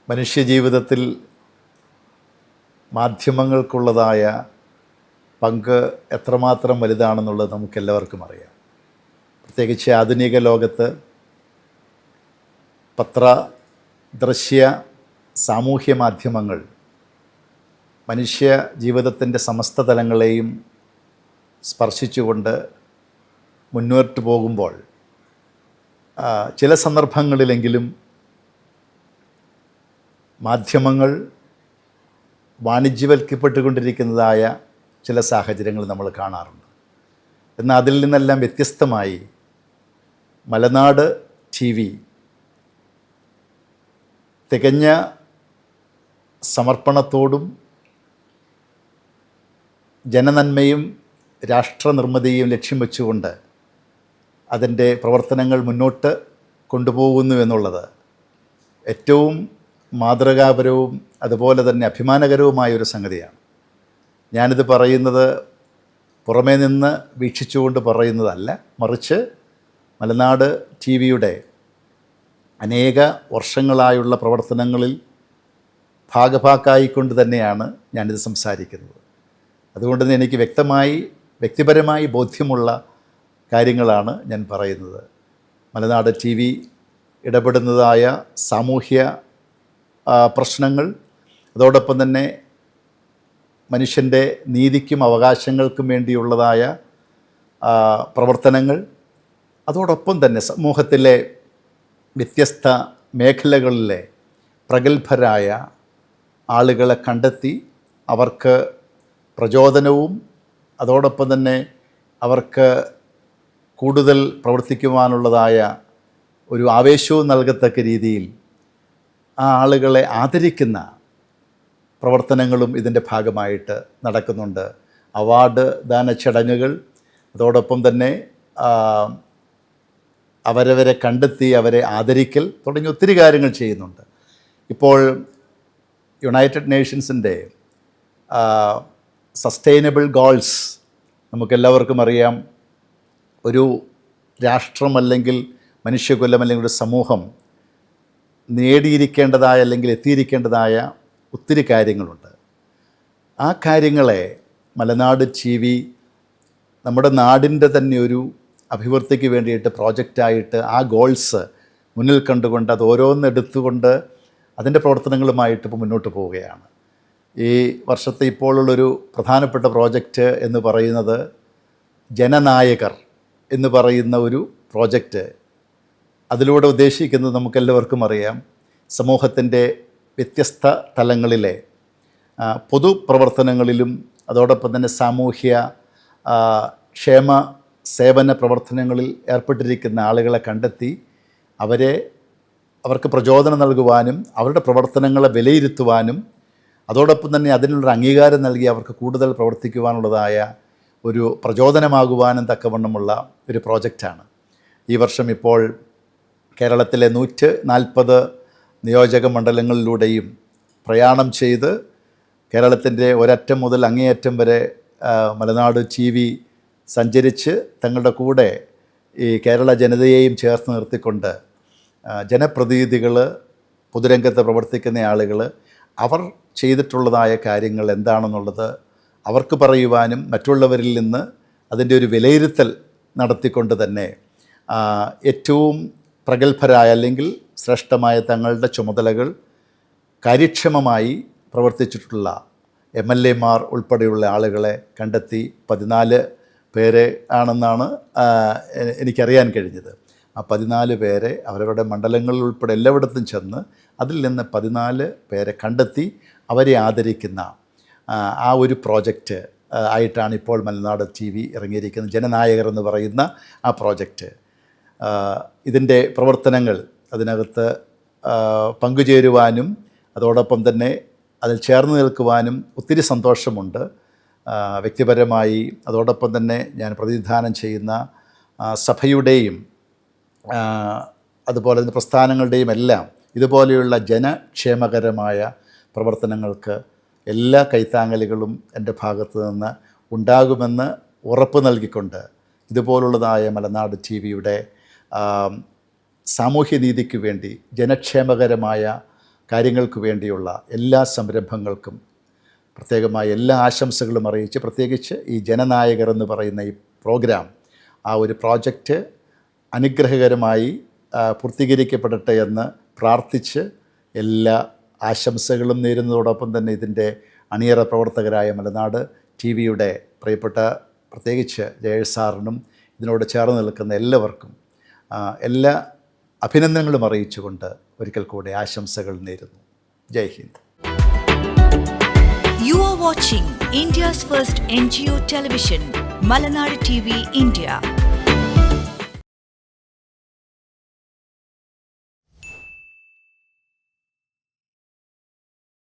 മനുഷ്യജീവിതത്തിൽ മാധ്യമങ്ങൾക്കുള്ളതായ പങ്ക് എത്രമാത്രം വലുതാണെന്നുള്ളത് നമുക്കെല്ലാവർക്കും അറിയാം. പ്രത്യേകിച്ച് ആധുനിക ലോകത്ത് പത്ര, ദൃശ്യ, സാമൂഹ്യ മാധ്യമങ്ങൾ മനുഷ്യ ജീവിതത്തിൻ്റെ സമസ്ത തലങ്ങളെയും സ്പർശിച്ചുകൊണ്ട് മുന്നോട്ട് പോകുമ്പോൾ ചില സന്ദർഭങ്ങളിലെങ്കിലും മാധ്യമങ്ങൾ വാണിജ്യവൽക്കപ്പെട്ടുകൊണ്ടിരിക്കുന്നതായ ചില സാഹചര്യങ്ങൾ നമ്മൾ കാണാറുണ്ട്. എന്നാൽ അതിൽ നിന്നെല്ലാം വ്യത്യസ്തമായി മലനാട് TV തികഞ്ഞ സമർപ്പണത്തോടും ജനനന്മയും രാഷ്ട്രനിർമ്മിതിയും ലക്ഷ്യം വെച്ചുകൊണ്ട് അതിൻ്റെ പ്രവർത്തനങ്ങൾ മുന്നോട്ട് കൊണ്ടുപോകുന്നു എന്നുള്ളത് ഏറ്റവും മാതൃകാപരവും അതുപോലെ തന്നെ അഭിമാനകരവുമായൊരു സംഗതിയാണ്. ഞാനിത് പറയുന്നത് പുറമേ നിന്ന് വീക്ഷിച്ചുകൊണ്ട് പറയുന്നതല്ല, മറിച്ച് മലനാട് TV അനേക വർഷങ്ങളായുള്ള പ്രവർത്തനങ്ങളിൽ ഭാഗഭാക്കായിക്കൊണ്ട് തന്നെയാണ് ഞാനിത് സംസാരിക്കുന്നത്. അതുകൊണ്ട് തന്നെ എനിക്ക് വ്യക്തിപരമായി ബോധ്യമുള്ള കാര്യങ്ങളാണ് ഞാൻ പറയുന്നത്. മലനാട് TV ഇടപെടുന്നതായ സാമൂഹ്യ പ്രശ്നങ്ങൾ, അതോടൊപ്പം തന്നെ മനുഷ്യൻ്റെ നീതിക്കും അവകാശങ്ങൾക്കും വേണ്ടിയുള്ളതായ പ്രവർത്തനങ്ങൾ, അതോടൊപ്പം തന്നെ സമൂഹത്തിലെ വ്യത്യസ്ത മേഖലകളിലെ പ്രഗത്ഭരായ ആളുകളെ കണ്ടെത്തി അവർക്ക് പ്രചോദനവും അതോടൊപ്പം തന്നെ അവർക്ക് കൂടുതൽ പ്രവർത്തിക്കുവാനുള്ളതായ ഒരു ആവേശവും നൽകത്തക്ക രീതിയിൽ ആ ആളുകളെ ആദരിക്കുന്ന പ്രവർത്തനങ്ങളും ഇതിൻ്റെ ഭാഗമായിട്ട് നടക്കുന്നുണ്ട്. അവാർഡ് ദാന ചടങ്ങുകൾ, അതോടൊപ്പം തന്നെ അവരവരെ കണ്ടെത്തി അവരെ ആദരിക്കൽ തുടങ്ങി ഒത്തിരി കാര്യങ്ങൾ ചെയ്യുന്നുണ്ട്. ഇപ്പോൾ യുണൈറ്റഡ് നേഷൻസിൻ്റെ സസ്റ്റൈനബിൾ ഗോൾസ് നമുക്കെല്ലാവർക്കും അറിയാം. ഒരു രാഷ്ട്രം അല്ലെങ്കിൽ മനുഷ്യകുലം അല്ലെങ്കിൽ ഒരു സമൂഹം നേടിയിരിക്കേണ്ടതായ അല്ലെങ്കിൽ എത്തിയിരിക്കേണ്ടതായ ഒത്തിരി കാര്യങ്ങളുണ്ട്. ആ കാര്യങ്ങളെ മലനാട് TV നമ്മുടെ നാടിൻ്റെ തന്നെ ഒരു അഭിവൃദ്ധിക്ക് വേണ്ടിയിട്ട് പ്രോജക്റ്റായിട്ട് ആ ഗോൾസ് മുന്നിൽ കണ്ടുകൊണ്ട് അത് ഓരോന്നെടുത്തുകൊണ്ട് അതിൻ്റെ പ്രവർത്തനങ്ങളുമായിട്ട് ഇപ്പോൾ മുന്നോട്ട് പോവുകയാണ്. ഈ വർഷത്തെ ഇപ്പോഴുള്ളൊരു പ്രധാനപ്പെട്ട പ്രോജക്റ്റ് എന്ന് പറയുന്നത് ജനനായകർ എന്ന് പറയുന്ന ഒരു പ്രോജക്റ്റ്. അതിലൂടെ ഉദ്ദേശിക്കുന്നത് നമുക്കെല്ലാവർക്കും അറിയാം, സമൂഹത്തിൻ്റെ വ്യത്യസ്ത തലങ്ങളിലെ പൊതുപ്രവർത്തനങ്ങളിലും അതോടൊപ്പം തന്നെ സാമൂഹ്യ ക്ഷേമ സേവന പ്രവർത്തനങ്ങളിൽ ഏർപ്പെട്ടിരിക്കുന്ന ആളുകളെ കണ്ടെത്തി അവർക്ക് പ്രചോദനം നൽകുവാനും അവരുടെ പ്രവർത്തനങ്ങളെ വിലയിരുത്തുവാനും അതോടൊപ്പം തന്നെ അതിനുള്ളൊരു അംഗീകാരം നൽകി അവർക്ക് കൂടുതൽ പ്രവർത്തിക്കുവാനുള്ളതായ ഒരു പ്രചോദനമാകുവാനും തക്കവണ്ണമുള്ള ഒരു പ്രോജക്റ്റാണ്. ഈ വർഷം ഇപ്പോൾ കേരളത്തിലെ 140 നിയോജക മണ്ഡലങ്ങളിലൂടെയും പ്രയാണം ചെയ്ത് കേരളത്തിൻ്റെ ഒരറ്റം മുതൽ അങ്ങേയറ്റം വരെ മലനാട് TV സഞ്ചരിച്ച് തങ്ങളുടെ കൂടെ ഈ കേരള ജനതയെയും ചേർത്ത് നിർത്തിക്കൊണ്ട് ജനപ്രതിനിധികൾ, പൊതുരംഗത്ത് പ്രവർത്തിക്കുന്ന ആളുകൾ അവർ ചെയ്തിട്ടുള്ളതായ കാര്യങ്ങൾ എന്താണെന്നുള്ളത് അവർക്ക് പറയുവാനും മറ്റുള്ളവരിൽ നിന്ന് അതിൻ്റെ ഒരു വിലയിരുത്തൽ നടത്തിക്കൊണ്ട് തന്നെ ഏറ്റവും പ്രഗത്ഭരായ അല്ലെങ്കിൽ ശ്രേഷ്ഠമായ തങ്ങളുടെ ചുമതലകൾ കാര്യക്ഷമമായി പ്രവർത്തിച്ചിട്ടുള്ള MLAമാർ ഉൾപ്പെടെയുള്ള ആളുകളെ കണ്ടെത്തി 14 പേരെ ആണെന്നാണ് എനിക്കറിയാൻ കഴിഞ്ഞത്. ആ 14 പേരെ അവരവരുടെ മണ്ഡലങ്ങളിൽ ഉൾപ്പെടെ എല്ലായിടത്തും ചെന്ന് അതിൽ നിന്ന് 14 പേരെ കണ്ടെത്തി അവരെ ആദരിക്കുന്ന ആ ഒരു പ്രോജക്റ്റ് ആയിട്ടാണ് ഇപ്പോൾ മലനാട് TV ഇറങ്ങിയിരിക്കുന്നത്. ജനനായകർ എന്ന് പറയുന്ന ആ പ്രോജക്റ്റ്, ഇതിൻ്റെ പ്രവർത്തനങ്ങൾ അതിനകത്ത് പങ്കുചേരുവാനും അതോടൊപ്പം തന്നെ അതിൽ ചേർന്ന് നിൽക്കുവാനും ഒത്തിരി സന്തോഷമുണ്ട്. വ്യക്തിപരമായി അതോടൊപ്പം തന്നെ ഞാൻ പ്രതിനിധാനം ചെയ്യുന്ന സഭയുടെയും അതുപോലെ തന്നെ പ്രസ്ഥാനങ്ങളുടെയും എല്ലാം ഇതുപോലെയുള്ള ജനക്ഷേമകരമായ പ്രവർത്തനങ്ങൾക്ക് എല്ലാ കൈത്താങ്ങലുകളും എൻ്റെ ഭാഗത്തു നിന്ന് ഉണ്ടാകുമെന്ന് ഉറപ്പ് നൽകിക്കൊണ്ട് ഇതുപോലുള്ളതായ മലനാട് TV സാമൂഹ്യനീതിക്ക് വേണ്ടി ജനക്ഷേമകരമായ കാര്യങ്ങൾക്ക് വേണ്ടിയുള്ള എല്ലാ സംരംഭങ്ങൾക്കും പ്രത്യേകമായ എല്ലാ ആശംസകളും അറിയിച്ച്, പ്രത്യേകിച്ച് ഈ ജനനായകർ എന്ന് പറയുന്ന ഈ പ്രോഗ്രാം, ആ ഒരു പ്രോജക്റ്റ് അനുഗ്രഹകരമായി പൂർത്തീകരിക്കപ്പെടട്ടെ എന്ന് പ്രാർത്ഥിച്ച് എല്ലാ ആശംസകളും നേരുന്നതോടൊപ്പം തന്നെ ഇതിൻ്റെ അണിയറ പ്രവർത്തകരായ മലനാട് ടി വിയുടെ പ്രിയപ്പെട്ട പ്രത്യേകിച്ച് ജയേഷ് സാറിനും ഇതിനോട് ചേർന്ന് നിൽക്കുന്ന എല്ലാവർക്കും എല്ലാ അഭിനന്ദനങ്ങളും അറിയിച്ചുകൊണ്ട് ഒരിക്കൽ കൂടെ ആശംസകൾ നേരുന്നു. ജയ് Hind. You are watching India's first NGO television, Malanad TV India.